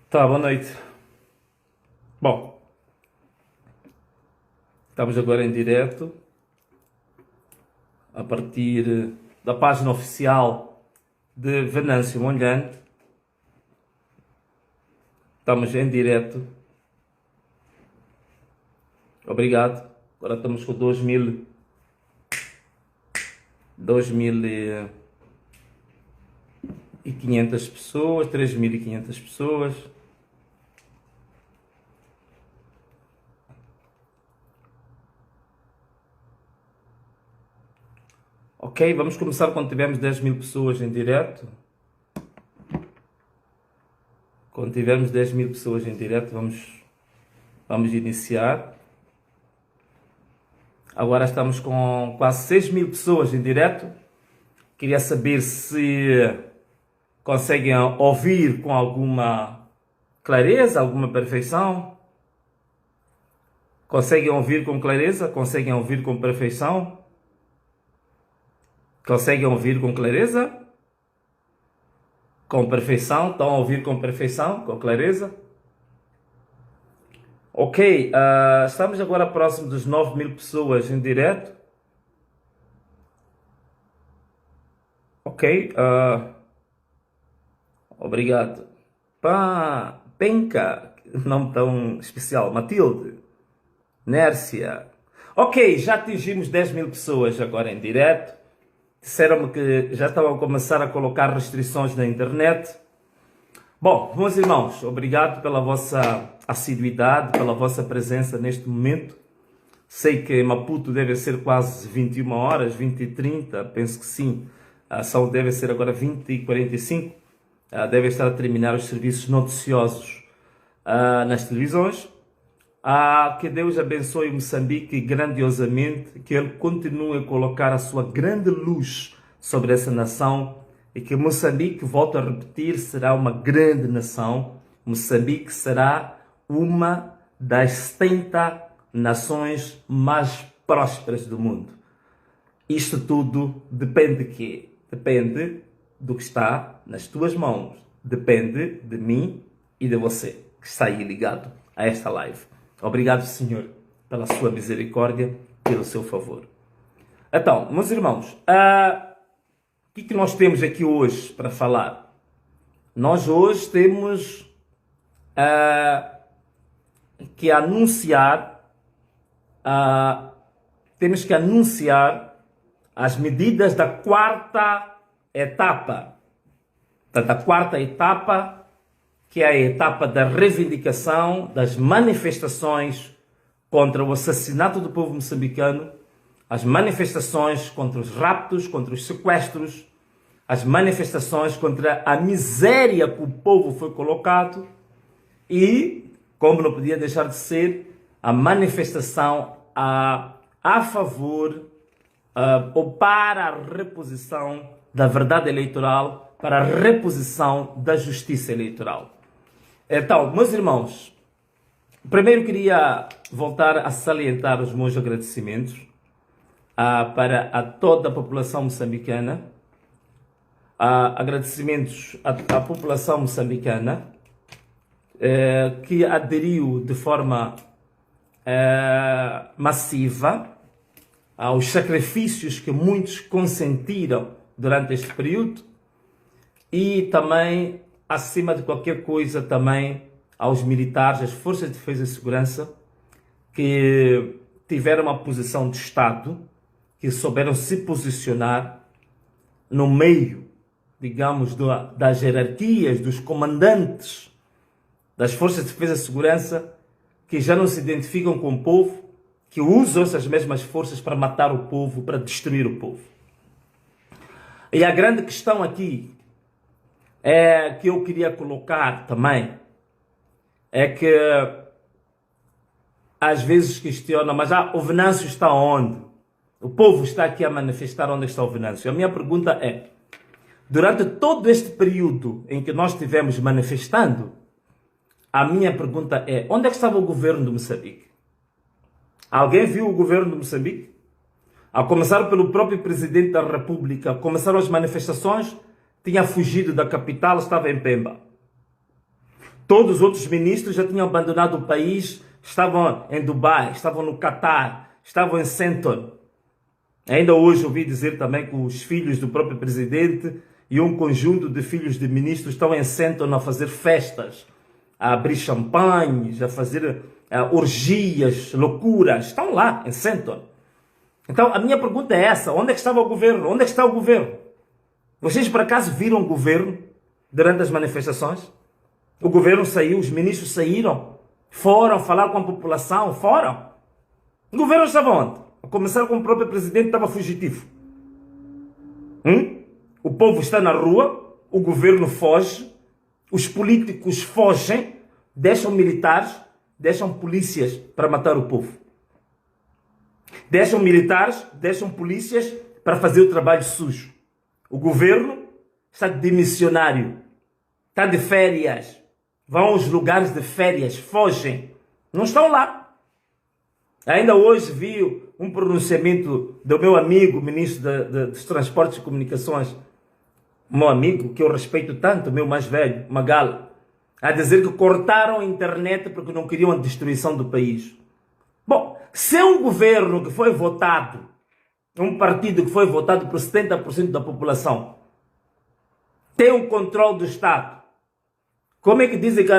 Tá, boa noite. Bom, estamos agora em direto a partir da página oficial de Venâncio Mondlane. Estamos em direto. Obrigado. Agora estamos com 2.500 pessoas, 3.500 pessoas. Ok, vamos começar quando tivermos 10.000 pessoas em direto. Quando tivermos 10.000 pessoas em direto, vamos iniciar. Agora estamos com quase 6.000 pessoas em direto. Queria saber se conseguem ouvir com alguma clareza, alguma perfeição. Conseguem ouvir com clareza? Conseguem ouvir com perfeição? Conseguem ouvir com clareza? Com perfeição? Estão a ouvir com perfeição? Com clareza? Ok, estamos agora próximo dos 9.000 pessoas em direto. Ok, obrigado. Penca, nome tão especial. Matilde, Nércia. Ok, já atingimos 10.000 pessoas agora em direto. Disseram-me que já estavam a começar a colocar restrições na internet. Bom, meus irmãos, obrigado pela vossa assiduidade, pela vossa presença neste momento. Sei que em Maputo deve ser quase 21 horas, 20h30, penso que sim. São deve ser agora 20h45. Devem estar a terminar os serviços noticiosos nas televisões. Que Deus abençoe Moçambique grandiosamente, que Ele continue a colocar a sua grande luz sobre essa nação e que Moçambique, volto a repetir, será uma grande nação. Moçambique será uma das 70 nações mais prósperas do mundo. Isto tudo depende de quê? Depende do que está nas tuas mãos. Depende de mim e de você que está aí ligado a esta live. Obrigado, Senhor, pela sua misericórdia, pelo seu favor. Então, meus irmãos, o que nós temos aqui hoje para falar? Nós hoje temos que anunciar, as medidas da quarta etapa. Da quarta etapa, que é a etapa da reivindicação das manifestações contra o assassinato do povo moçambicano, as manifestações contra os raptos, contra os sequestros, as manifestações contra a miséria que o povo foi colocado e, como não podia deixar de ser, a manifestação a favor ou para a reposição da verdade eleitoral, para a reposição da justiça eleitoral. Então, meus irmãos, primeiro queria voltar a salientar os meus agradecimentos para toda a população moçambicana, agradecimentos à população moçambicana que aderiu de forma massiva aos sacrifícios que muitos consentiram durante este período e também, acima de qualquer coisa, também aos militares, às forças de defesa e segurança que tiveram uma posição de Estado, que souberam se posicionar no meio, digamos, das hierarquias, dos comandantes das forças de defesa e segurança que já não se identificam com o povo, que usam essas mesmas forças para matar o povo, para destruir o povo. E a grande questão aqui que eu queria colocar também é que às vezes questionam, mas o Venâncio está onde? O povo está aqui a manifestar onde está o Venâncio. A minha pergunta é, durante todo este período em que nós estivemos manifestando, a minha pergunta é, onde é que estava o governo de Moçambique? Alguém viu o governo de Moçambique? A começar pelo próprio presidente da República, começaram as manifestações, tinha fugido da capital, estava em Pemba. Todos os outros ministros já tinham abandonado o país, estavam em Dubai, estavam no Catar, estavam em Senton. Ainda hoje ouvi dizer também que os filhos do próprio presidente e um conjunto de filhos de ministros estão em Senton a fazer festas, a abrir champanhes, a fazer orgias, loucuras. Estão lá em Senton. Então a minha pergunta é essa: onde é que estava o governo? Onde é que está o governo? Vocês por acaso viram o governo durante as manifestações? O governo saiu, os ministros saíram, foram falar com a população, foram. O governo estava onde? A começar com o próprio presidente, estava fugitivo. O povo está na rua, o governo foge, os políticos fogem, deixam militares, deixam polícias para matar o povo. Deixam militares, deixam polícias para fazer o trabalho sujo. O governo está de missionário, está de férias. Vão aos lugares de férias, fogem, não estão lá. Ainda hoje vi um pronunciamento do meu amigo, ministro dos Transportes e Comunicações, meu amigo, que eu respeito tanto, meu mais velho, Magala, a dizer que cortaram a internet porque não queriam a destruição do país. Bom, se é um governo que foi votado, um partido que foi votado por 70% da população, tem o controle do Estado, como é que dizem que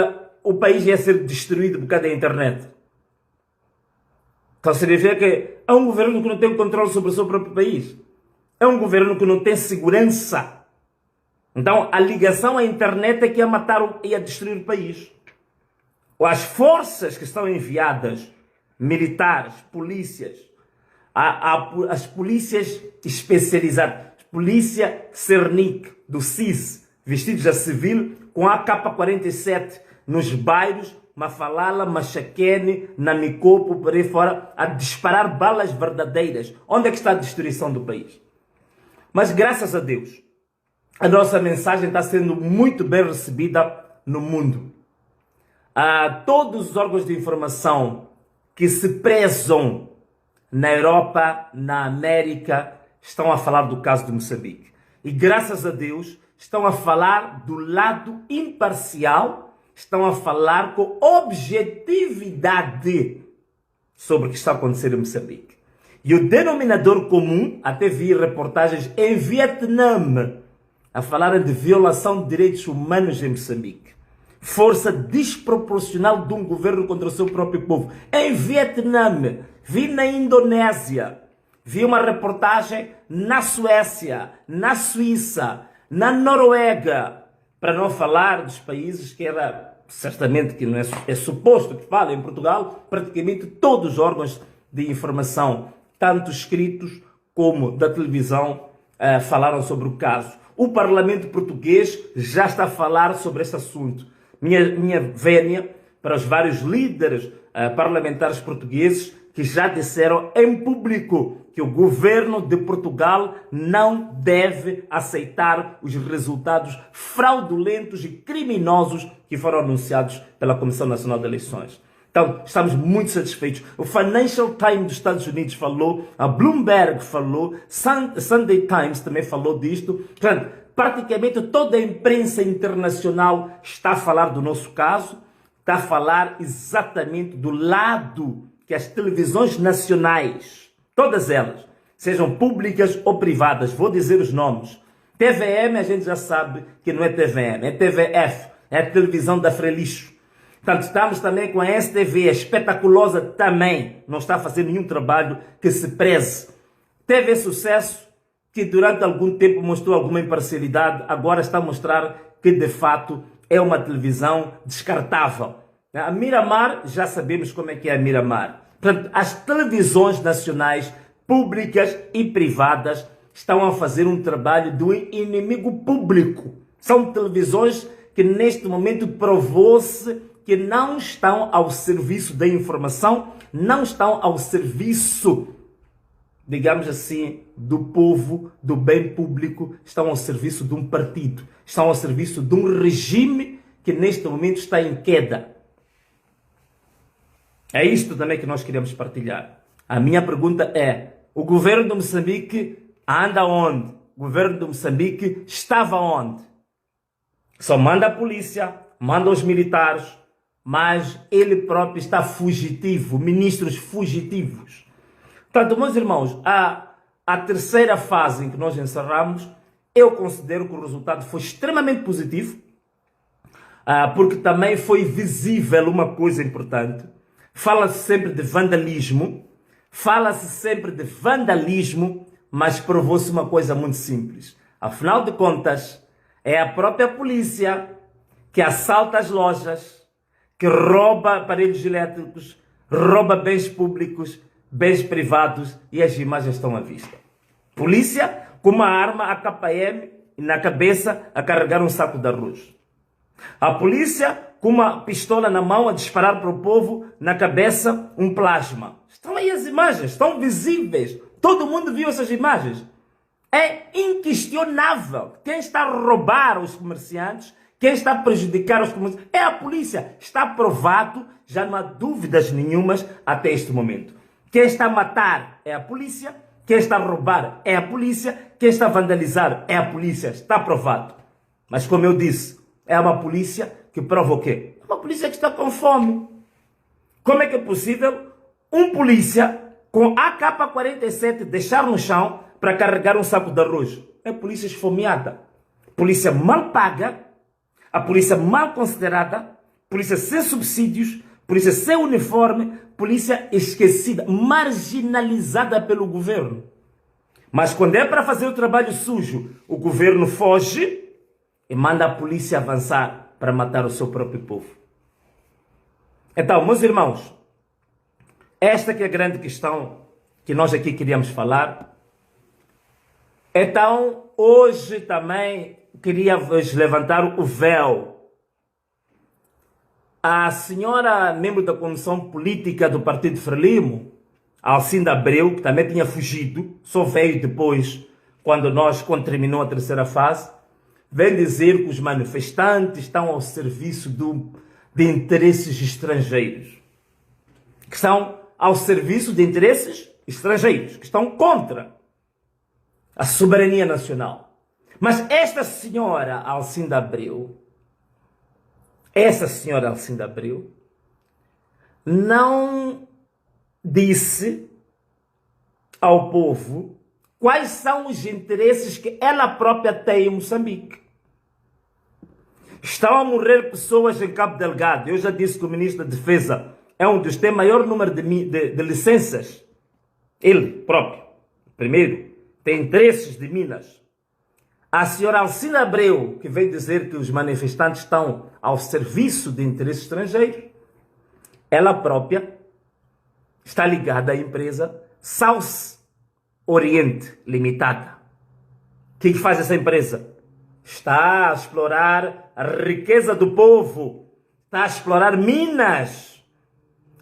o país ia ser destruído por causa da internet? Então significa que é um governo que não tem controle sobre o seu próprio país. É um governo que não tem segurança. Então a ligação à internet é que ia matar, ia destruir o país. As forças que estão enviadas, militares, polícias, as polícias especializadas, polícia Cernic, do CIS, vestidos a civil, com a AK-47 nos bairros, Mafalala, Machaquene, Namicopo, por aí fora, a disparar balas verdadeiras. Onde é que está a destruição do país? Mas graças a Deus, a nossa mensagem está sendo muito bem recebida no mundo. Todos os órgãos de informação que se prezam na Europa, na América, estão a falar do caso de Moçambique. E graças a Deus, estão a falar do lado imparcial, estão a falar com objetividade sobre o que está acontecendo em Moçambique. E o denominador comum, até vi reportagens em Vietnã, a falar de violação de direitos humanos em Moçambique. Força desproporcional de um governo contra o seu próprio povo. Em Vietnã, vi na Indonésia, vi uma reportagem na Suécia, na Suíça, na Noruega, para não falar dos países que era, certamente que não é suposto que fale, em Portugal, praticamente todos os órgãos de informação, tanto escritos como da televisão, falaram sobre o caso. O Parlamento português já está a falar sobre este assunto. Minha vénia para os vários líderes parlamentares portugueses que já disseram em público que o governo de Portugal não deve aceitar os resultados fraudulentos e criminosos que foram anunciados pela Comissão Nacional de Eleições. Então, estamos muito satisfeitos. O Financial Times dos Estados Unidos falou, a Bloomberg falou, Sunday Times também falou disto. Portanto, praticamente toda a imprensa internacional está a falar do nosso caso, está a falar exatamente do lado que as televisões nacionais, todas elas, sejam públicas ou privadas, vou dizer os nomes. TVM a gente já sabe que não é TVM, é TVF, é a televisão da Frelixo. Portanto, estamos também com a STV, a espetaculosa também, não está a fazer nenhum trabalho que se preze. TV Sucesso, que durante algum tempo mostrou alguma imparcialidade, agora está a mostrar que de fato é uma televisão descartável. A Miramar, já sabemos como é que é a Miramar. Portanto, as televisões nacionais, públicas e privadas, estão a fazer um trabalho do inimigo público. São televisões que neste momento provou-se que não estão ao serviço da informação, não estão ao serviço, digamos assim, do povo, do bem público, estão ao serviço de um partido, estão ao serviço de um regime que neste momento está em queda. É isto também que nós queremos partilhar. A minha pergunta é, o governo de Moçambique anda onde? O governo de Moçambique estava onde? Só manda a polícia, manda os militares, mas ele próprio está fugitivo, ministros fugitivos. Portanto, meus irmãos, a terceira fase em que nós encerramos, eu considero que o resultado foi extremamente positivo, porque também foi visível uma coisa importante. Fala-se sempre de vandalismo, mas provou-se uma coisa muito simples. Afinal de contas, é a própria polícia que assalta as lojas, que rouba aparelhos elétricos, rouba bens públicos, bens privados, e as imagens estão à vista. Polícia com uma arma AKM na cabeça a carregar um saco de arroz. A polícia com uma pistola na mão a disparar para o povo, na cabeça um plasma. Estão aí as imagens, estão visíveis. Todo mundo viu essas imagens. É inquestionável. Quem está a roubar os comerciantes, quem está a prejudicar os comerciantes, é a polícia. Está provado, já não há dúvidas nenhumas até este momento. Quem está a matar é a polícia, quem está a roubar é a polícia, quem está a vandalizar é a polícia. Está provado. Mas como eu disse, é uma polícia que prova o quê? É uma polícia que está com fome. Como é que é possível um polícia com AK-47 deixar no chão para carregar um saco de arroz? É polícia esfomeada. Polícia mal paga, a polícia mal considerada, polícia sem subsídios, polícia sem uniforme, polícia esquecida, marginalizada pelo governo. Mas quando é para fazer o trabalho sujo, o governo foge e manda a polícia avançar para matar o seu próprio povo. Então, meus irmãos, esta que é a grande questão que nós aqui queríamos falar. Então, hoje também queria-vos levantar o véu. A senhora, membro da Comissão Política do Partido Frelimo, Alcinda Abreu, que também tinha fugido, só veio depois, quando terminou a terceira fase, vem dizer que os manifestantes estão ao serviço de interesses estrangeiros. Que estão ao serviço de interesses estrangeiros, que estão contra a soberania nacional. Mas esta senhora Alcinda Abreu, não disse ao povo quais são os interesses que ela própria tem em Moçambique. Estão a morrer pessoas em Cabo Delgado. Eu já disse que o ministro da Defesa é um dos que tem maior número de licenças. Ele próprio, primeiro, tem interesses de Minas. A senhora Alcinda Abreu, que veio dizer que os manifestantes estão ao serviço de interesses estrangeiros, ela própria está ligada à empresa South Oriente Limitada. O que faz essa empresa? Está a explorar a riqueza do povo, está a explorar Minas,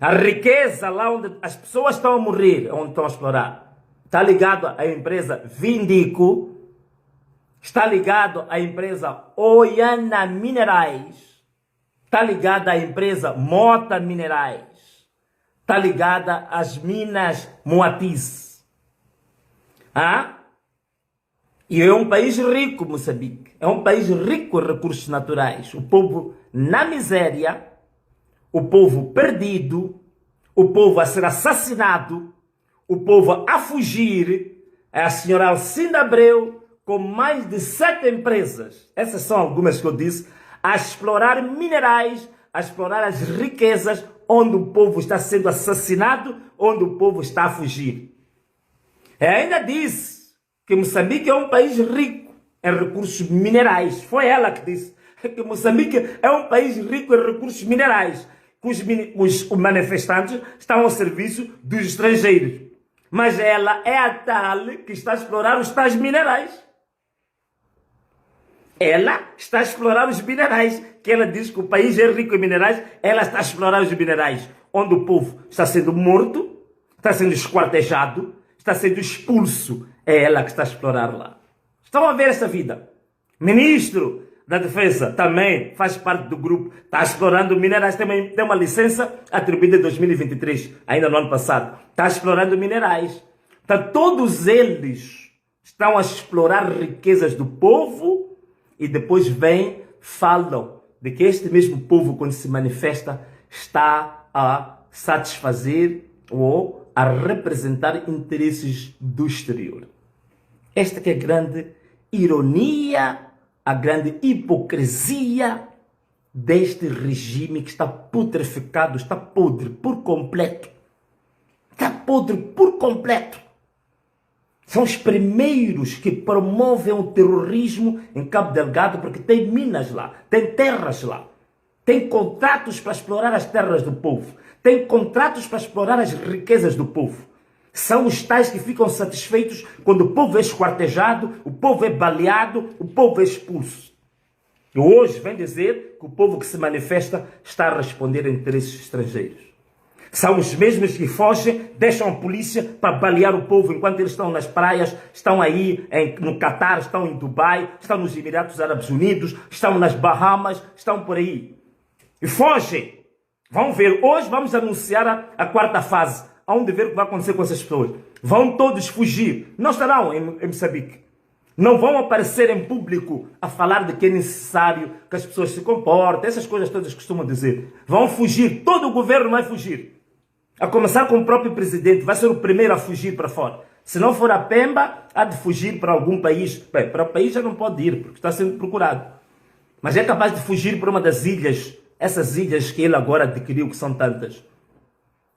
a riqueza lá onde as pessoas estão a morrer, onde estão a explorar. Está ligado à empresa Vindico, está ligado à empresa Oiana Minerais, está ligada à empresa Mota Minerais, está ligada às minas Moatize. E é um país rico, Moçambique. É um país rico em recursos naturais. O povo na miséria, o povo perdido, o povo a ser assassinado, o povo a fugir. É a senhora Alcinda Abreu com mais de 7 empresas. Essas são algumas que eu disse. A explorar minerais, a explorar as riquezas onde o povo está sendo assassinado, onde o povo está a fugir. E ainda disse que Moçambique é um país rico em recursos minerais. Foi ela que disse que Moçambique é um país rico em recursos minerais, que os manifestantes estão ao serviço dos estrangeiros. Mas ela é a tal que está a explorar os tais minerais. Ela está a explorar os minerais, que ela diz que o país é rico em minerais, ela está a explorar os minerais, onde o povo está sendo morto, está sendo esquartejado, está sendo expulso. É ela que está a explorar lá. Estão a ver essa vida? Ministro da Defesa também faz parte do grupo, está explorando minerais, tem uma licença atribuída em 2023, ainda no ano passado. Está explorando minerais. Então, todos eles estão a explorar riquezas do povo e depois vêm, falam de que este mesmo povo, quando se manifesta, está a satisfazer ou a representar interesses do exterior. Esta que é a grande ironia, a grande hipocrisia deste regime que está putreficado, está podre por completo. Está podre por completo. São os primeiros que promovem o terrorismo em Cabo Delgado porque tem minas lá, tem terras lá, tem contratos para explorar as terras do povo, tem contratos para explorar as riquezas do povo. São os tais que ficam satisfeitos quando o povo é esquartejado, o povo é baleado, o povo é expulso. E hoje vem dizer que o povo que se manifesta está a responder a interesses estrangeiros. São os mesmos que fogem, deixam a polícia para balear o povo enquanto eles estão nas praias, estão aí no Catar, estão em Dubai, estão nos Emirados Árabes Unidos, estão nas Bahamas, estão por aí. E fogem. Vão ver, hoje vamos anunciar a quarta fase. Aonde ver o que vai acontecer com essas pessoas. Vão todos fugir. Não estarão em Moçambique. Não vão aparecer em público a falar de que é necessário que as pessoas se comportem. Essas coisas todas costumam dizer. Vão fugir. Todo o governo vai fugir. A começar com o próprio presidente. Vai ser o primeiro a fugir para fora. Se não for a Pemba, há de fugir para algum país. Bem, para o país já não pode ir, porque está sendo procurado. Mas é capaz de fugir para uma das ilhas. Essas ilhas que ele agora adquiriu, que são tantas.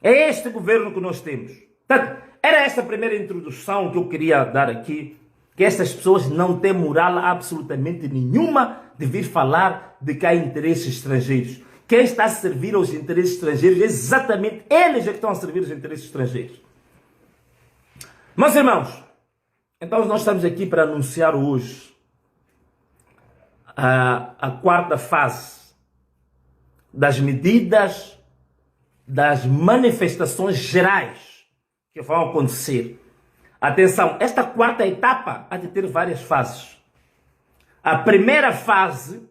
É este governo que nós temos. Portanto, era esta a primeira introdução que eu queria dar aqui, que estas pessoas não têm moral absolutamente nenhuma de vir falar de que há interesses estrangeiros. Quem está a servir aos interesses estrangeiros é exatamente eles que estão a servir aos interesses estrangeiros. Meus irmãos, então nós estamos aqui para anunciar hoje a quarta fase das medidas, das manifestações gerais que vão acontecer. Atenção, esta quarta etapa há de ter várias fases. A primeira fase,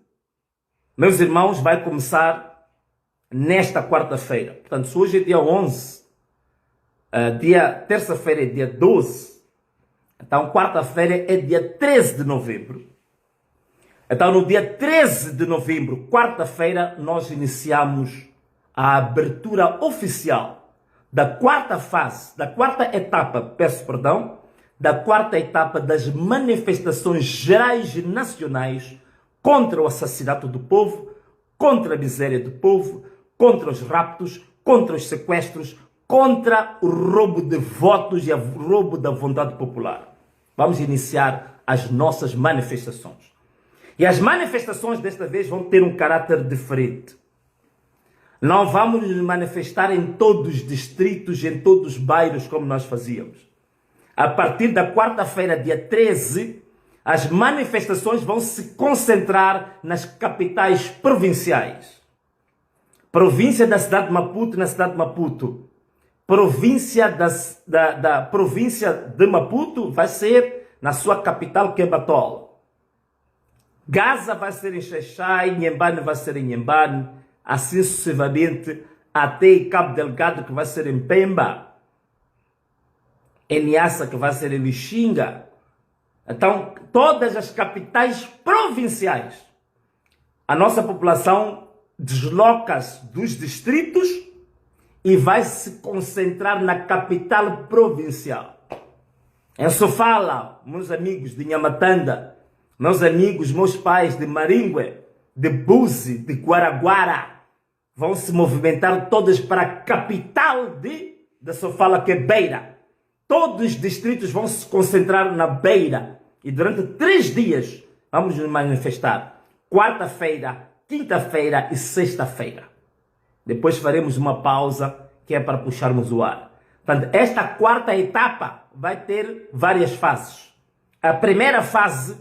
meus irmãos, vai começar nesta quarta-feira. Portanto, se hoje é dia 11, terça-feira é dia 12, então quarta-feira é dia 13 de novembro. Então, no dia 13 de novembro, quarta-feira, nós iniciamos a abertura oficial da quarta fase, da quarta etapa, peço perdão, da quarta etapa das manifestações gerais e nacionais contra o assassinato do povo, contra a miséria do povo, contra os raptos, contra os sequestros, contra o roubo de votos e o roubo da vontade popular. Vamos iniciar as nossas manifestações. E as manifestações desta vez vão ter um caráter diferente. Não vamos nos manifestar em todos os distritos, em todos os bairros como nós fazíamos. A partir da quarta-feira, dia 13, as manifestações vão se concentrar nas capitais provinciais. Província da cidade de Maputo, na cidade de Maputo. Província da província de Maputo vai ser na sua capital, que é Batol. Gaza vai ser em Xai-Xai, Inhambane vai ser em Inhambane, assim sucessivamente, até Cabo Delgado, que vai ser em Pemba, Niassa, que vai ser em Lixinga. Então, todas as capitais provinciais, a nossa população desloca-se dos distritos e vai se concentrar na capital provincial. Em Sofala, meus amigos de Nhamatanda, meus amigos, meus pais de Maringue, de Buzi, de Guaraguara, vão se movimentar todos para a capital da Sofala, que é Beira. Todos os distritos vão se concentrar na Beira. E durante 3 dias vamos nos manifestar. Quarta-feira, quinta-feira e sexta-feira. Depois faremos uma pausa, que é para puxarmos o ar. Portanto, esta quarta etapa vai ter várias fases. A primeira fase,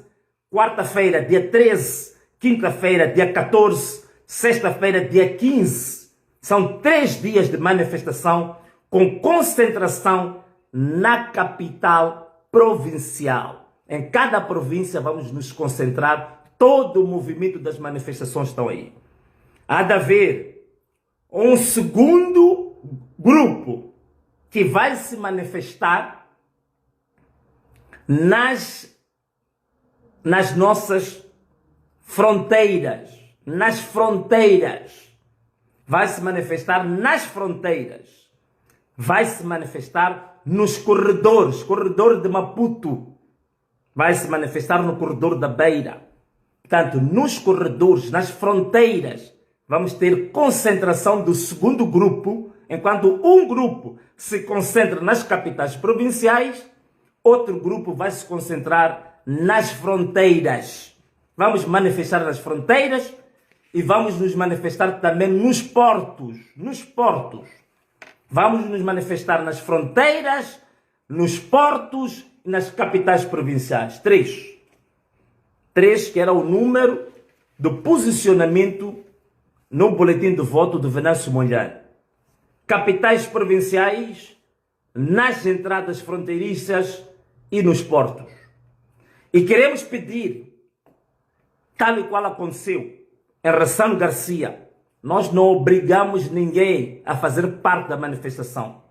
quarta-feira, dia 13, quinta-feira, dia 14, sexta-feira, dia 15. São 3 dias de manifestação com concentração na capital provincial. Em cada província vamos nos concentrar, todo o movimento das manifestações estão aí. Há de haver um segundo grupo que vai se manifestar nas nossas fronteiras, nas fronteiras. Vai se manifestar nas fronteiras. Vai se manifestar nos corredores. Corredor de Maputo. Vai se manifestar no corredor da Beira. Portanto, nos corredores, nas fronteiras, vamos ter concentração do segundo grupo, enquanto um grupo se concentra nas capitais provinciais, outro grupo vai se concentrar nas fronteiras. Vamos manifestar nas fronteiras e vamos nos manifestar também nos portos. Nos portos. Vamos nos manifestar nas fronteiras, nos portos e nas capitais provinciais. 3. 3, que era o número do posicionamento no boletim de voto de Venâncio Mondlane. Capitais provinciais, nas entradas fronteiriças e nos portos. E queremos pedir, tal e qual aconteceu em Ressano Garcia, nós não obrigamos ninguém a fazer parte da manifestação.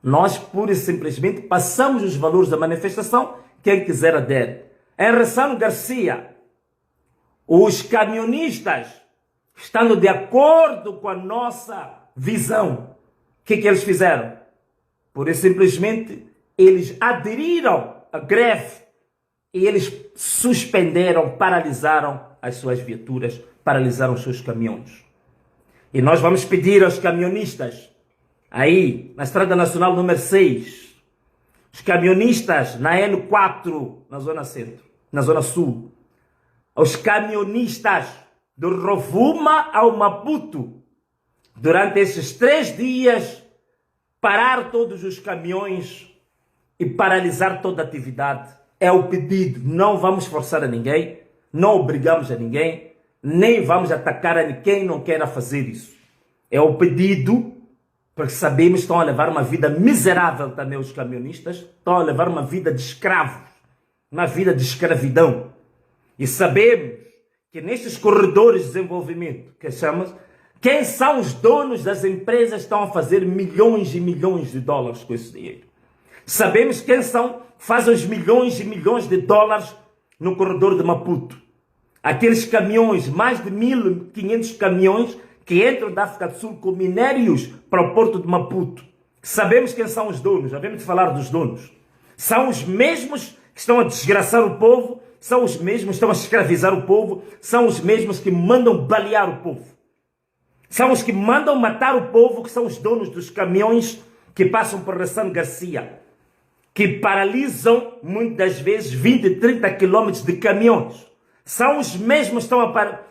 Nós, pura e simplesmente, passamos os valores da manifestação, quem quiser adere. Em Ressano Garcia, os camionistas, estando de acordo com a nossa visão, o que eles fizeram? Pura e simplesmente, eles aderiram à greve e eles suspenderam, paralisaram as suas viaturas, paralisaram os seus caminhões. E nós vamos pedir aos camionistas, aí, na Estrada Nacional número 6, os camionistas na N4, na Zona Centro, na Zona Sul, os camionistas do Rovuma ao Maputo, durante esses 3 dias, parar todos os caminhões e paralisar toda a atividade. É o pedido. Não vamos forçar a ninguém, não obrigamos a ninguém, nem vamos atacar a quem não queira fazer isso. É o pedido, porque sabemos que estão a levar uma vida miserável também os camionistas, estão a levar uma vida de escravos, uma vida de escravidão. E sabemos que nestes corredores de desenvolvimento, que chamamos, quem são os donos das empresas que estão a fazer milhões e milhões de dólares com esse dinheiro. Sabemos quem são, fazem os milhões e milhões de dólares no corredor de Maputo. Aqueles caminhões, mais de 1.500 caminhões que entram da África do Sul com minérios para o porto de Maputo. Sabemos quem são os donos, já vemos de falar dos donos. São os mesmos que estão a desgraçar o povo, são os mesmos que estão a escravizar o povo, são os mesmos que mandam balear o povo. São os que mandam matar o povo, que são os donos dos caminhões que passam por Ressano Garcia, que paralisam muitas vezes 20, 30 quilômetros de caminhões. São os mesmos que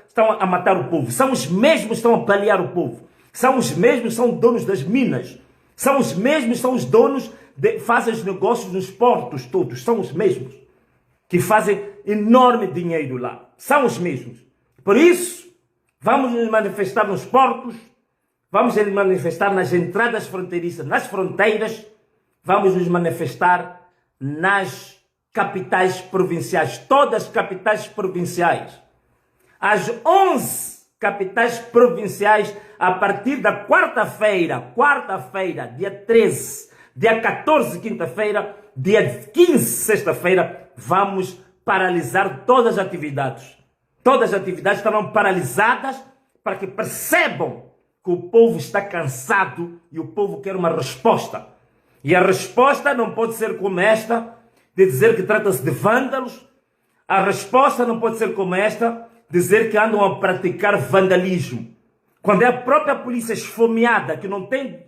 estão a matar o povo, são os mesmos que estão a balear o povo, são os mesmos que são donos das minas, são os mesmos que são os donos, fazem os negócios nos portos todos, são os mesmos que fazem enorme dinheiro lá, são os mesmos. Por isso, vamos nos manifestar nos portos, vamos nos manifestar nas entradas fronteiriças, nas fronteiras, vamos nos manifestar nas capitais provinciais, todas as capitais provinciais. As 11 capitais provinciais, a partir da quarta-feira, dia 13, dia 14, quinta-feira, dia 15, sexta-feira, vamos paralisar todas as atividades. Todas as atividades estarão paralisadas para que percebam que o povo está cansado e o povo quer uma resposta. E a resposta não pode ser como esta, de dizer que trata-se de vândalos. A resposta não pode ser como esta, dizer que andam a praticar vandalismo. Quando é a própria polícia esfomeada, que não tem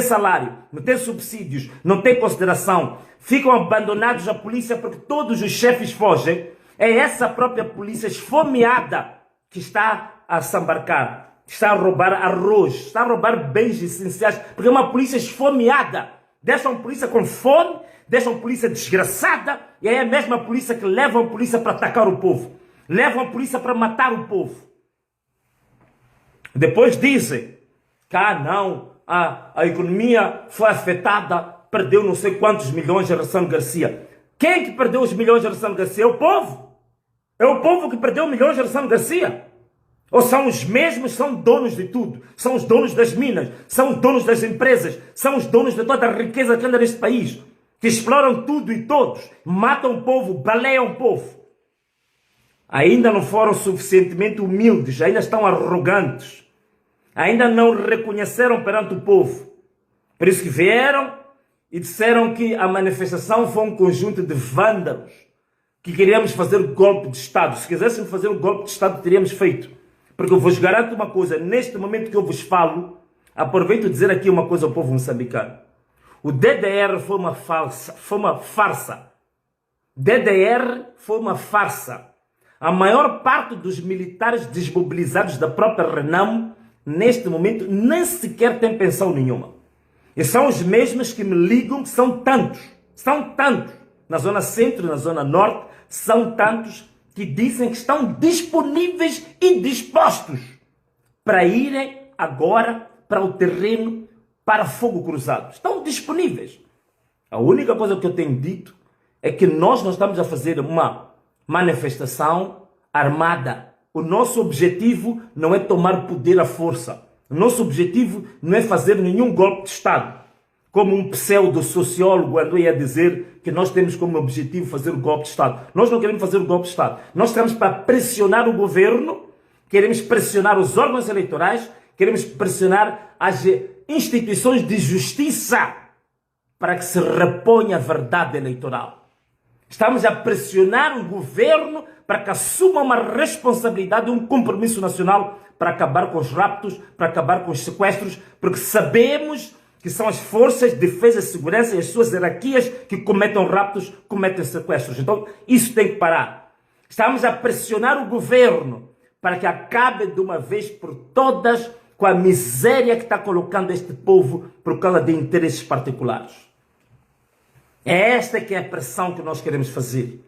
salário, não tem subsídios, não tem consideração, ficam abandonados à polícia porque todos os chefes fogem, é essa própria polícia esfomeada que está a se embarcar, está a roubar arroz, está a roubar bens essenciais, porque é uma polícia esfomeada. Deixam a polícia com fome, deixam a polícia desgraçada, e é a mesma polícia que leva a polícia para atacar o povo, levam a polícia para matar o povo. Depois dizem que a economia foi afetada, perdeu não sei quantos milhões a Ressano Garcia. Quem que perdeu os milhões a Ressano Garcia? É o povo. É o povo que perdeu milhões a Ressano Garcia. Ou são os mesmos que são donos de tudo? São os donos das minas, são os donos das empresas, são os donos de toda a riqueza que anda neste país, que exploram tudo e todos, matam o povo, baleiam o povo. ainda não foram suficientemente humildes, ainda estão arrogantes, ainda não reconheceram perante o povo. Por isso que vieram e disseram que a manifestação foi um conjunto de vândalos, que queríamos fazer golpe de Estado. Se quiséssemos fazer um golpe de Estado, teríamos feito. Porque eu vos garanto uma coisa, neste momento que eu vos falo, aproveito dizer aqui uma coisa ao povo moçambicano. O DDR foi uma farsa. DDR foi uma farsa. A maior parte dos militares desmobilizados da própria Renamo, neste momento, nem sequer tem pensão nenhuma. E são os mesmos que me ligam, que são tantos, na zona centro e na zona norte, são tantos que dizem que estão disponíveis e dispostos para irem agora para o terreno para fogo cruzado. Estão disponíveis. A única coisa que eu tenho dito é que nós não estamos a fazer uma manifestação armada. O nosso objetivo não é tomar poder à força. O nosso objetivo não é fazer nenhum golpe de Estado. Como um pseudo-sociólogo andou a dizer que nós temos como objetivo fazer o golpe de Estado. Nós não queremos fazer o golpe de Estado. Nós estamos para pressionar o governo, queremos pressionar os órgãos eleitorais, queremos pressionar as instituições de justiça para que se reponha a verdade eleitoral. Estamos a pressionar o governo para que assuma uma responsabilidade, um compromisso nacional para acabar com os raptos, para acabar com os sequestros, porque sabemos que são as forças de defesa e segurança e as suas hierarquias que cometem raptos, cometem sequestros. Então, isso tem que parar. Estamos a pressionar o governo para que acabe de uma vez por todas com a miséria que está colocando este povo por causa de interesses particulares. É esta que é a pressão que nós queremos fazer.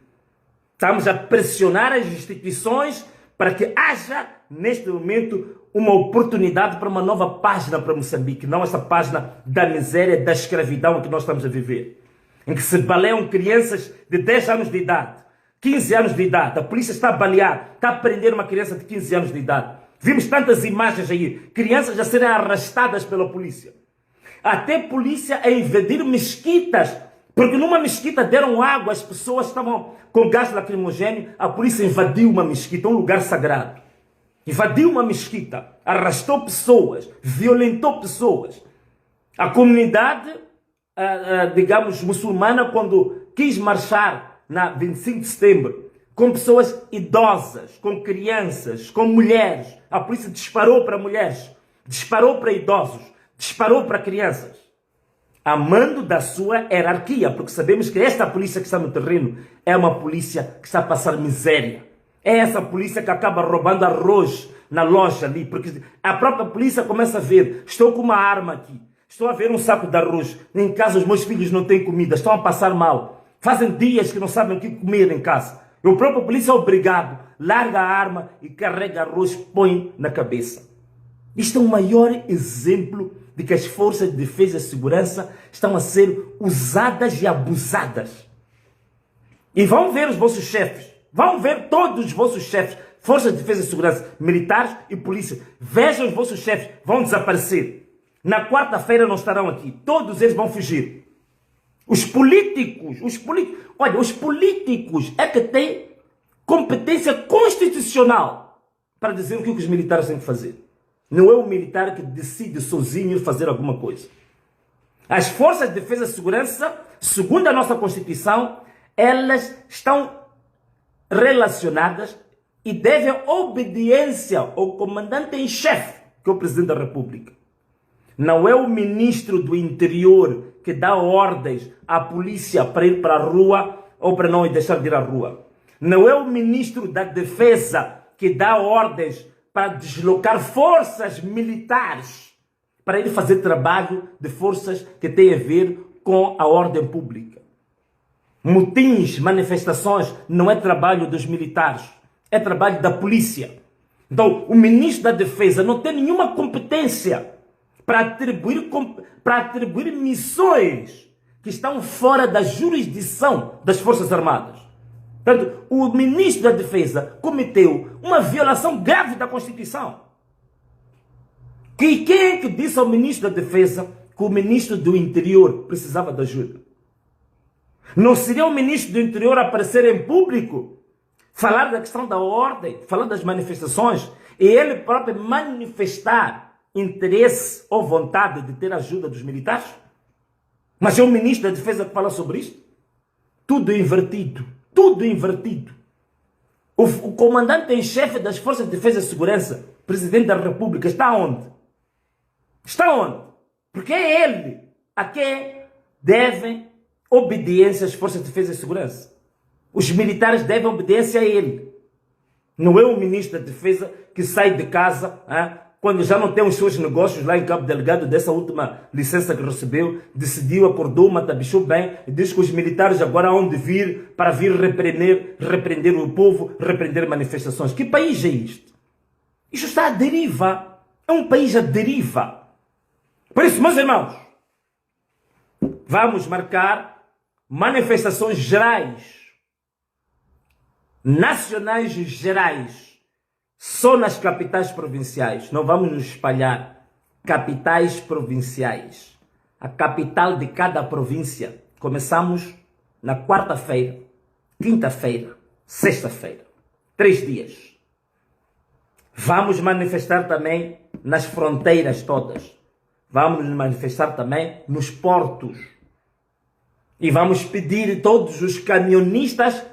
Estamos a pressionar as instituições para que haja, neste momento, uma oportunidade para uma nova página para Moçambique, não essa página da miséria, da escravidão que nós estamos a viver, em que se baleiam crianças de 10 anos de idade, 15 anos de idade, a polícia está a balear, está a prender uma criança de 15 anos de idade. Vimos tantas imagens aí, crianças a serem arrastadas pela polícia. Até polícia a invadir mesquitas, porque numa mesquita deram água, as pessoas estavam com gás lacrimogéneo, a polícia invadiu uma mesquita, um lugar sagrado. Invadiu uma mesquita, arrastou pessoas, violentou pessoas. A comunidade, digamos, muçulmana, quando quis marchar na 25 de setembro, com pessoas idosas, com crianças, com mulheres, a polícia disparou para mulheres, disparou para idosos, disparou para crianças, amando da sua hierarquia, porque sabemos que esta polícia que está no terreno é uma polícia que está a passar miséria. É essa polícia que acaba roubando arroz na loja ali, porque a própria polícia começa a ver, estou com uma arma aqui, estou a ver um saco de arroz, em casa os meus filhos não têm comida, estão a passar mal, fazem dias que não sabem o que comer em casa. E o próprio polícia é obrigado, larga a arma e carrega arroz, põe na cabeça. Isto é o maior exemplo de que as forças de defesa e segurança estão a ser usadas e abusadas. E vão ver os vossos chefes, vão ver todos os vossos chefes, forças de defesa e segurança, militares e polícia. Vejam os vossos chefes, vão desaparecer. Na quarta-feira não estarão aqui, todos eles vão fugir. Os políticos é que têm competência constitucional para dizer o que os militares têm que fazer. Não é o militar que decide sozinho fazer alguma coisa. As forças de defesa e segurança, segundo a nossa Constituição, elas estão relacionadas e devem obediência ao comandante em chefe, que é o Presidente da República. Não é o ministro do Interior que dá ordens à polícia para ir para a rua ou para não deixar de ir à rua. Não é o ministro da Defesa que dá ordens para deslocar forças militares para ir fazer trabalho de forças que têm a ver com a ordem pública. Motins, manifestações, não é trabalho dos militares, é trabalho da polícia. Então, o ministro da Defesa não tem nenhuma competência para atribuir missões que estão fora da jurisdição das Forças Armadas. Portanto, o ministro da Defesa cometeu uma violação grave da Constituição. Quem é que disse ao ministro da Defesa que o ministro do Interior precisava de ajuda? Não seria o ministro do Interior aparecer em público falar da questão da ordem, falar das manifestações, e ele próprio manifestar interesse ou vontade de ter ajuda dos militares? Mas é o ministro da Defesa que fala sobre isto? Tudo invertido, tudo invertido. O comandante em chefe das Forças de Defesa e Segurança, presidente da República, está onde? Está onde? Porque é ele a quem devem obediência às Forças de Defesa e Segurança. Os militares devem obediência a ele. Não é o ministro da Defesa que sai de casa quando já não tem os seus negócios lá em Cabo Delgado, dessa última licença que recebeu, decidiu, acordou, matabichou bem, e diz que os militares agora hão de vir para vir repreender o povo, repreender manifestações. Que país é isto? Isto está à deriva. É um país à deriva. Por isso, meus irmãos, vamos marcar manifestações gerais, nacionais e gerais, só nas capitais provinciais. Não vamos nos espalhar. Capitais provinciais. A capital de cada província. Começamos na quarta-feira, quinta-feira, sexta-feira. 3 dias. Vamos manifestar também nas fronteiras todas. Vamos nos manifestar também nos portos. E vamos pedir a todos os camionistas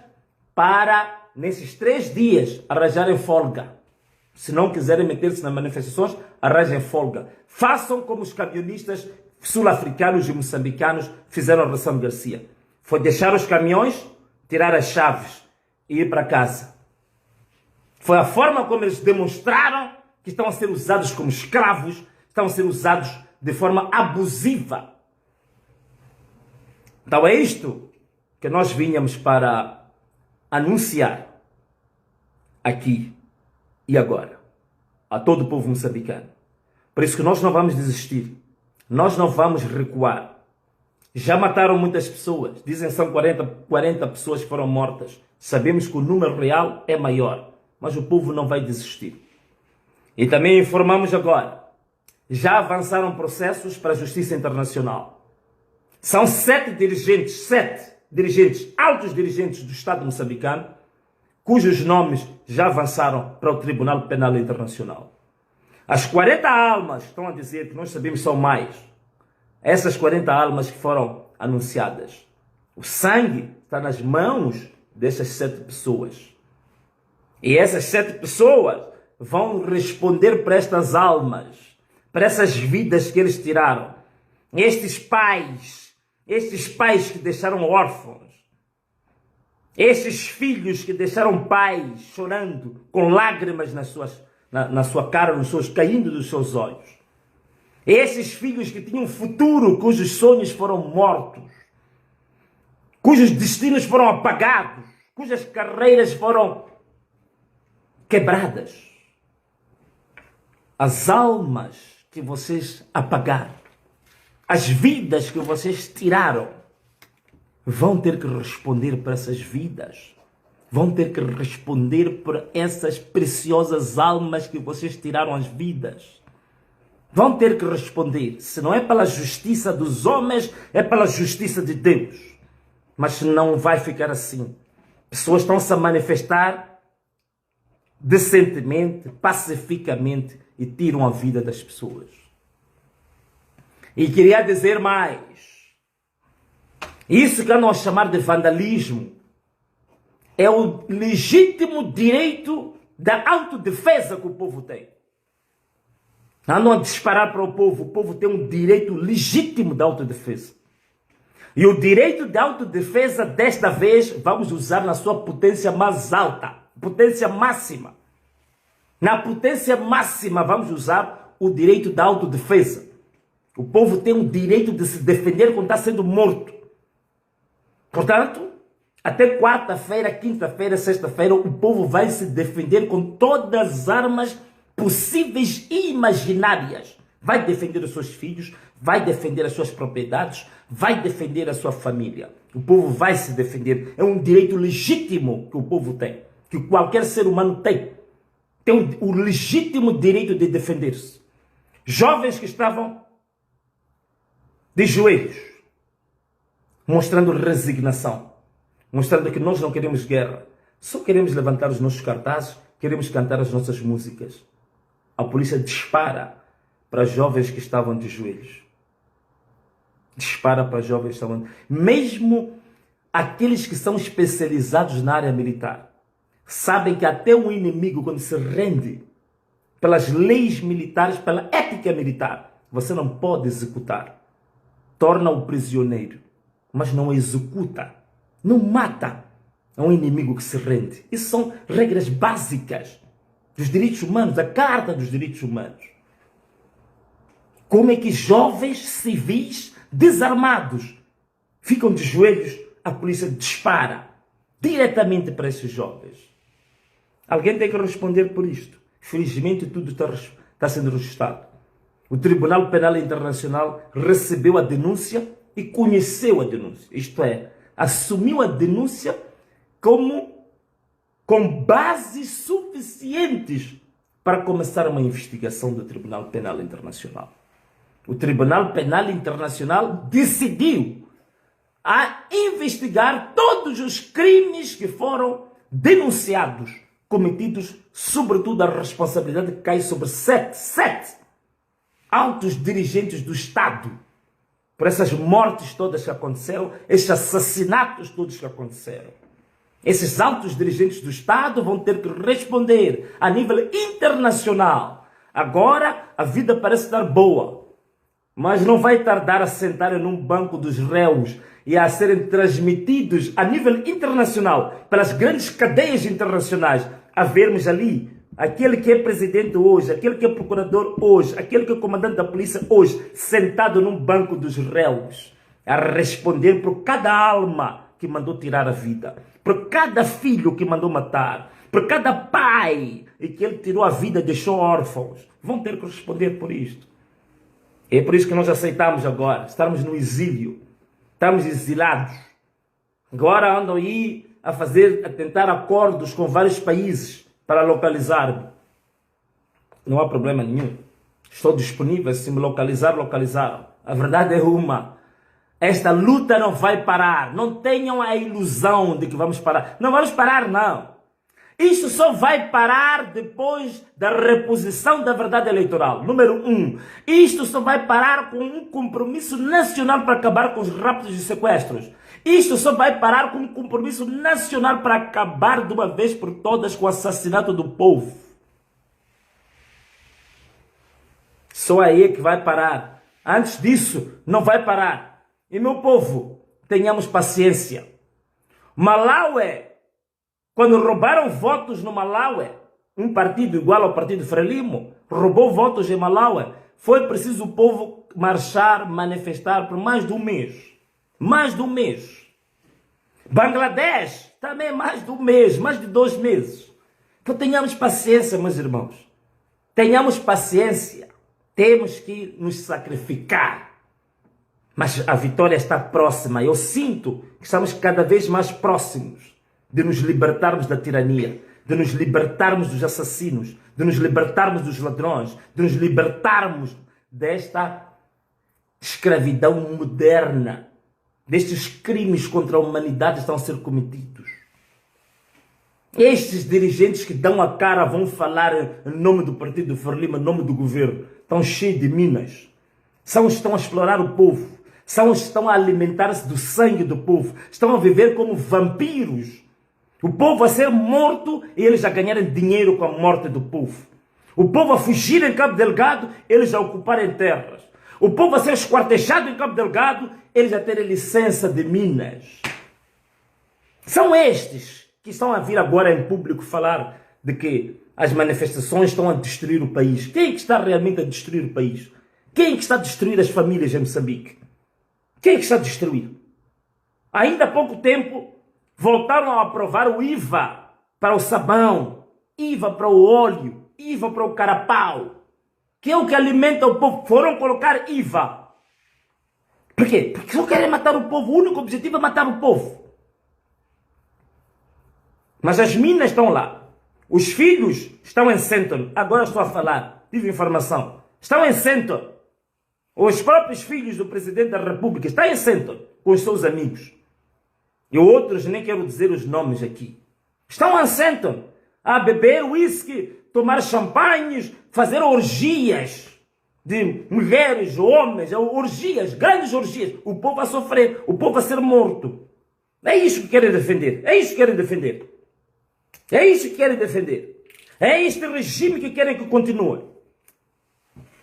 para, nesses 3 dias, arranjarem folga. Se não quiserem meter-se nas manifestações, arranjem folga. Façam como os camionistas sul-africanos e moçambicanos fizeram a Ressam Garcia. Foi deixar os caminhões, tirar as chaves e ir para casa. Foi a forma como eles demonstraram que estão a ser usados como escravos, estão a ser usados de forma abusiva. Então é isto que nós vínhamos para anunciar aqui e agora a todo o povo moçambicano. Por isso que nós não vamos desistir. Nós não vamos recuar. Já mataram muitas pessoas. Dizem que são 40 pessoas que foram mortas. Sabemos que o número real é maior. Mas o povo não vai desistir. E também informamos agora. Já avançaram processos para a Justiça Internacional. São 7 dirigentes, altos dirigentes do Estado moçambicano, cujos nomes já avançaram para o Tribunal Penal Internacional. As 40 almas, estão a dizer que nós sabemos são mais. Essas 40 almas que foram anunciadas. O sangue está nas mãos dessas 7 pessoas. E essas 7 pessoas vão responder para estas almas, para essas vidas que eles tiraram. Estes pais que deixaram órfãos. Estes filhos que deixaram pais chorando, com lágrimas na sua cara, caindo dos seus olhos. Esses filhos que tinham futuro, cujos sonhos foram mortos, cujos destinos foram apagados, cujas carreiras foram quebradas. As almas que vocês apagaram, as vidas que vocês tiraram, vão ter que responder por essas vidas. Vão ter que responder por essas preciosas almas que vocês tiraram as vidas. Vão ter que responder. Se não é pela justiça dos homens, é pela justiça de Deus. Mas não vai ficar assim. Pessoas estão-se a manifestar decentemente, pacificamente e tiram a vida das pessoas. E queria dizer mais. Isso que andam a chamar de vandalismo é o legítimo direito da autodefesa que o povo tem. Andam a disparar para o povo tem um direito legítimo de autodefesa. E o direito de autodefesa, desta vez, vamos usar na sua potência mais alta, potência máxima. Na potência máxima vamos usar o direito da autodefesa. O povo tem o direito de se defender quando está sendo morto. Portanto, até quarta-feira, quinta-feira, sexta-feira, o povo vai se defender com todas as armas possíveis e imaginárias. Vai defender os seus filhos, vai defender as suas propriedades, vai defender a sua família. O povo vai se defender. É um direito legítimo que o povo tem, que qualquer ser humano tem. Tem o legítimo direito de defender-se. Jovens que estavam de joelhos, mostrando resignação, mostrando que nós não queremos guerra, Só queremos levantar os nossos cartazes, queremos cantar as nossas músicas. A polícia dispara para jovens que estavam de joelhos. Dispara para jovens que estavam... Mesmo aqueles que são especializados na área militar sabem que até o inimigo, quando se rende pelas leis militares, pela ética militar, você não pode executar. Torna-o prisioneiro, mas não executa, não mata. É um inimigo que se rende. Isso são regras básicas dos direitos humanos, a Carta dos Direitos Humanos. Como é que jovens civis desarmados ficam de joelhos, a polícia dispara diretamente para esses jovens? Alguém tem que responder por isto. Felizmente tudo está sendo registrado. O Tribunal Penal Internacional recebeu a denúncia e conheceu a denúncia. Isto é, assumiu a denúncia com bases suficientes para começar uma investigação do Tribunal Penal Internacional. O Tribunal Penal Internacional decidiu a investigar todos os crimes que foram denunciados, cometidos, sobretudo a responsabilidade que cai sobre sete altos dirigentes do Estado, por essas mortes todas que aconteceram, esses assassinatos todos que aconteceram. Esses altos dirigentes do Estado vão ter que responder a nível internacional. Agora a vida parece estar boa, mas não vai tardar a sentarem num banco dos réus e a serem transmitidos a nível internacional pelas grandes cadeias internacionais, a vermos ali aquele que é presidente hoje, aquele que é procurador hoje, aquele que é comandante da polícia hoje, sentado num banco dos réus, a responder por cada alma que mandou tirar a vida, por cada filho que mandou matar, por cada pai e que ele tirou a vida e deixou órfãos. Vão ter que responder por isto. É por isso que nós aceitamos agora estarmos no exílio. Estamos exilados. Agora andam aí a tentar acordos com vários países para localizar-me. Não há problema nenhum. Estou disponível. Se me localizar, localizaram. A verdade é uma. Esta luta não vai parar. Não tenham a ilusão de que vamos parar. Não vamos parar, não. Isso só vai parar depois da reposição da verdade eleitoral. Número 1. Isto só vai parar com um compromisso nacional para acabar com os raptos e sequestros. Isto só vai parar com um compromisso nacional para acabar de uma vez por todas com o assassinato do povo. Só aí é que vai parar. Antes disso, não vai parar. E meu povo, tenhamos paciência. Malawi, quando roubaram votos no Malawi, um partido igual ao partido Frelimo, roubou votos em Malawi, foi preciso o povo marchar, manifestar por mais de um mês. Mais de um mês. Bangladesh, também mais de um mês, mais de 2 meses. Então tenhamos paciência, meus irmãos. Tenhamos paciência. Temos que nos sacrificar. Mas a vitória está próxima. Eu sinto que estamos cada vez mais próximos de nos libertarmos da tirania, de nos libertarmos dos assassinos, de nos libertarmos dos ladrões, de nos libertarmos desta escravidão moderna, destes crimes contra a humanidade que estão a ser cometidos. Estes dirigentes que dão a cara vão falar em nome do partido Frelimo, em nome do governo, estão cheios de minas, estão a explorar o povo, estão a alimentar-se do sangue do povo, estão a viver como vampiros. O povo a ser morto e eles a ganharem dinheiro com a morte do povo. O povo a fugir em Cabo Delgado, eles a ocuparem terras. O povo a ser esquartejado em Cabo Delgado, eles a terem licença de minas. São estes que estão a vir agora em público falar de que as manifestações estão a destruir o país. Quem é que está realmente a destruir o país? Quem é que está a destruir as famílias em Moçambique? Quem é que está a destruir? Ainda há pouco tempo voltaram a aprovar o IVA para o sabão, IVA para o óleo, IVA para o carapau, que é o que alimenta o povo. Foram colocar IVA. Por quê? Porque só querem matar o povo. O único objetivo é matar o povo. Mas as minas estão lá. Os filhos estão em Centon. Agora estou a falar. Tive informação. Estão em Centon. Os próprios filhos do presidente da República estão em Centon com os seus amigos. E outros, nem quero dizer os nomes aqui. Estão assentam a beber whisky, tomar champanhes, fazer orgias de mulheres, homens, orgias, grandes orgias. O povo a sofrer, o povo a ser morto. É isso que querem defender. É isso que querem defender. É isso que querem defender. É este regime que querem que continue.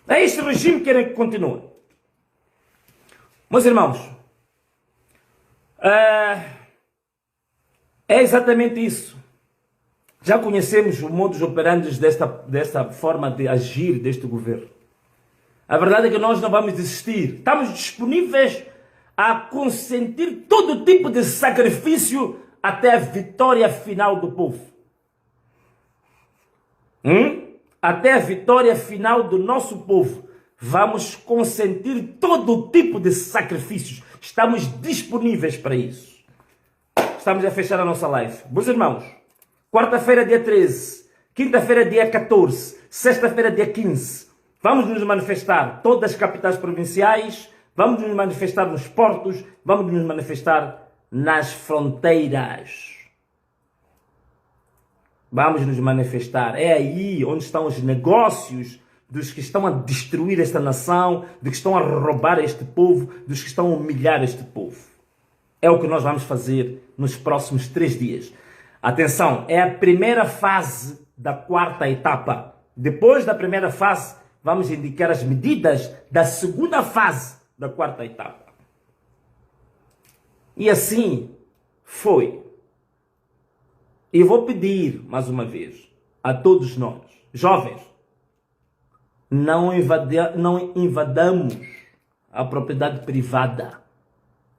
É este regime que querem que continue. Meus irmãos, é exatamente isso. Já conhecemos o modus operandi desta forma de agir deste governo. A verdade é que nós não vamos desistir. Estamos disponíveis a consentir todo tipo de sacrifício até a vitória final do povo. Até a vitória final do nosso povo. Vamos consentir todo tipo de sacrifícios. Estamos disponíveis para isso. Estamos a fechar a nossa live. Meus irmãos, quarta-feira, dia 13. Quinta-feira, dia 14. Sexta-feira, dia 15. Vamos nos manifestar todas as capitais provinciais. Vamos nos manifestar nos portos. Vamos nos manifestar nas fronteiras. Vamos nos manifestar. É aí onde estão os negócios dos que estão a destruir esta nação, dos que estão a roubar este povo, dos que estão a humilhar este povo. É o que nós vamos fazer nos próximos 3 dias. Atenção, é a primeira fase da quarta etapa. Depois da primeira fase, vamos indicar as medidas da segunda fase da quarta etapa. E assim foi. E vou pedir, mais uma vez, a todos nós, jovens, não invadamos a propriedade privada.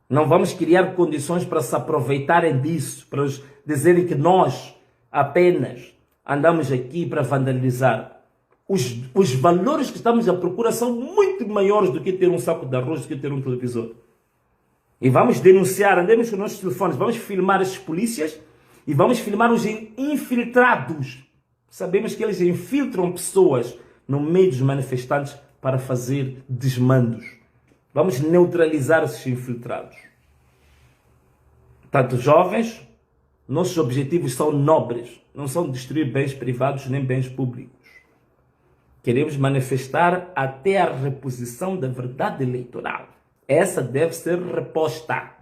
Não vamos criar condições para se aproveitarem disso, para dizerem que nós apenas andamos aqui para vandalizar. Os valores que estamos à procura são muito maiores do que ter um saco de arroz, do que ter um televisor. E vamos denunciar, andemos com os nossos telefones, vamos filmar esses polícias e vamos filmar os infiltrados. Sabemos que eles infiltram pessoas no meio dos manifestantes para fazer desmandos. Vamos neutralizar esses infiltrados. Tanto jovens, nossos objetivos são nobres, não são destruir bens privados nem bens públicos. Queremos manifestar até a reposição da verdade eleitoral. Essa deve ser reposta.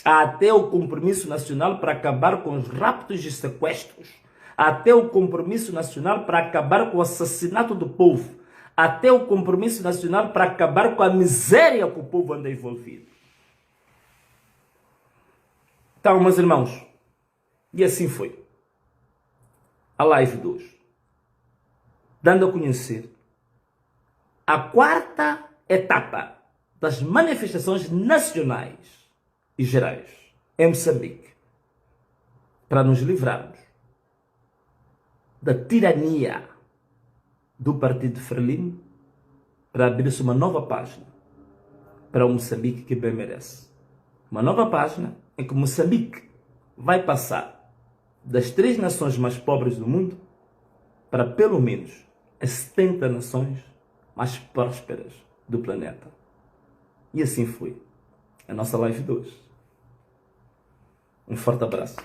Até o compromisso nacional para acabar com os raptos e sequestros. Até o compromisso nacional para acabar com o assassinato do povo. Até o compromisso nacional para acabar com a miséria que o povo anda envolvido. Então, meus irmãos, e assim foi. A live de hoje. Dando a conhecer a quarta etapa das manifestações nacionais e gerais em Moçambique. Para nos livrarmos da tirania do Partido Frelimo, para abrir-se uma nova página para o Moçambique que bem merece. Uma nova página em que Moçambique vai passar das 3 nações mais pobres do mundo para pelo menos as 70 nações mais prósperas do planeta. E assim foi a nossa live de hoje. Um forte abraço.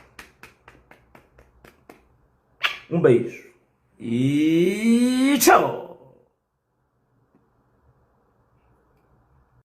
Um beijo. E tchau!